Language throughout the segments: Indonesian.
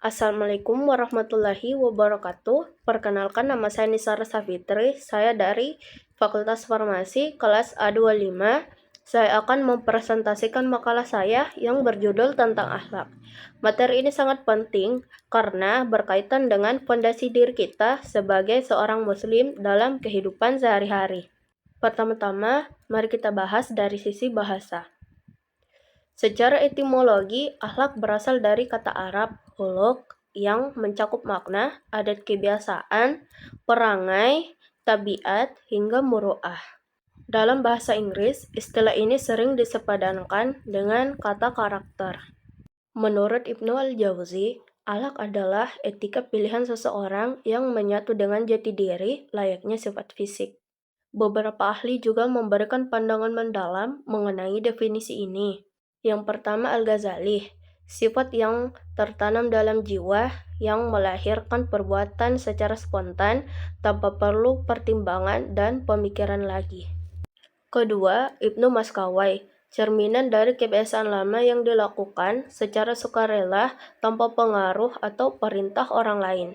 Assalamualaikum warahmatullahi wabarakatuh. Perkenalkan, nama saya Nisara Safitri. Saya dari Fakultas Farmasi kelas A25. Saya akan mempresentasikan makalah saya yang berjudul tentang akhlak. Materi ini sangat penting karena berkaitan dengan fondasi diri kita sebagai seorang muslim dalam kehidupan sehari-hari. Pertama-tama, mari kita bahas dari sisi bahasa. Secara etimologi, akhlak berasal dari kata Arab khuluq yang mencakup makna, adat kebiasaan, perangai, tabiat, hingga muru'ah. Dalam bahasa Inggris, istilah ini sering disepadankan dengan kata karakter. Menurut Ibnu Al-Jauzi, akhlak adalah etika pilihan seseorang yang menyatu dengan jati diri layaknya sifat fisik. Beberapa ahli juga memberikan pandangan mendalam mengenai definisi ini. Yang pertama, Al-Ghazali, sifat yang tertanam dalam jiwa yang melahirkan perbuatan secara spontan tanpa perlu pertimbangan dan pemikiran lagi. Kedua, Ibnu Maskawai, cerminan dari kebiasaan lama yang dilakukan secara sukarela tanpa pengaruh atau perintah orang lain.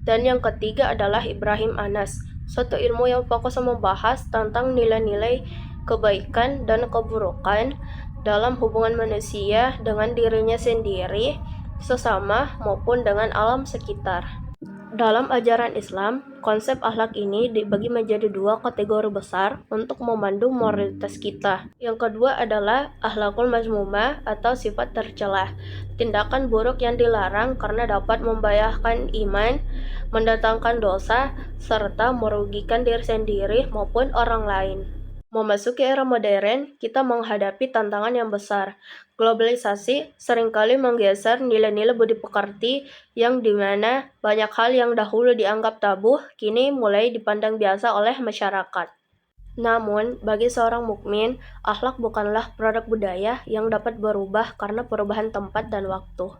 Dan yang ketiga adalah Ibrahim Anas, suatu ilmu yang fokus membahas tentang nilai-nilai kebaikan dan keburukan dalam hubungan manusia dengan dirinya sendiri, sesama, maupun dengan alam sekitar. Dalam ajaran Islam, konsep akhlak ini dibagi menjadi dua kategori besar untuk memandu moralitas kita. Yang kedua adalah akhlakul mazmumah atau sifat tercela, tindakan buruk yang dilarang karena dapat membahayakan iman, mendatangkan dosa, serta merugikan diri sendiri maupun orang lain. Memasuki era modern, kita menghadapi tantangan yang besar. Globalisasi seringkali menggeser nilai-nilai budi pekerti yang dimana banyak hal yang dahulu dianggap tabu, kini mulai dipandang biasa oleh masyarakat. Namun, bagi seorang mukmin, akhlak bukanlah produk budaya yang dapat berubah karena perubahan tempat dan waktu.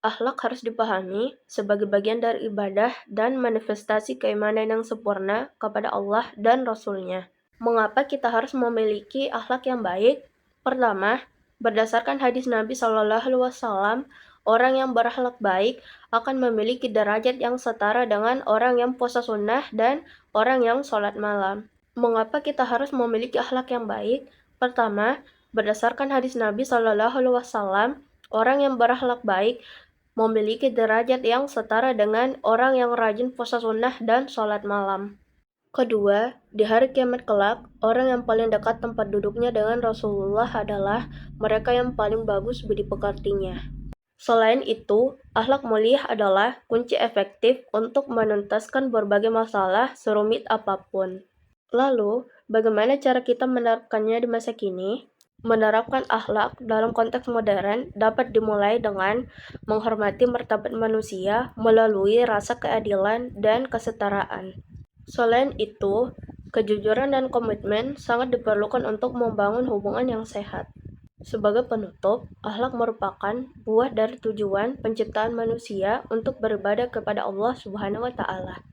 Akhlak harus dipahami sebagai bagian dari ibadah dan manifestasi keimanan yang sempurna kepada Allah dan Rasul-Nya. Mengapa kita harus memiliki akhlak yang baik? Pertama, berdasarkan hadis Nabi SAW, orang yang berakhlak baik akan memiliki derajat yang setara dengan orang yang puasa sunnah dan orang yang sholat malam. Mengapa kita harus memiliki akhlak yang baik? Pertama, berdasarkan hadis Nabi SAW, orang yang berakhlak baik memiliki derajat yang setara dengan orang yang rajin puasa sunnah dan sholat malam. Kedua, di hari kiamat kelak, orang yang paling dekat tempat duduknya dengan Rasulullah adalah mereka yang paling bagus budi pekertinya. Selain itu, akhlak mulia adalah kunci efektif untuk menuntaskan berbagai masalah serumit apapun. Lalu, bagaimana cara kita menerapkannya di masa kini? Menerapkan akhlak dalam konteks modern dapat dimulai dengan menghormati martabat manusia melalui rasa keadilan dan kesetaraan. Selain itu, kejujuran dan komitmen sangat diperlukan untuk membangun hubungan yang sehat. Sebagai penutup, akhlak merupakan buah dari tujuan penciptaan manusia untuk beribadah kepada Allah Subhanahu wa Ta'ala.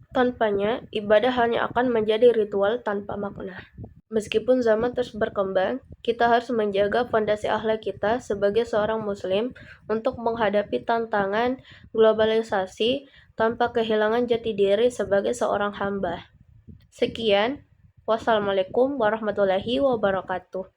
Tanpanya, ibadah hanya akan menjadi ritual tanpa makna. Meskipun zaman terus berkembang, kita harus menjaga fondasi akhlak kita sebagai seorang muslim untuk menghadapi tantangan globalisasi tanpa kehilangan jati diri sebagai seorang hamba. Sekian, wassalamualaikum warahmatullahi wabarakatuh.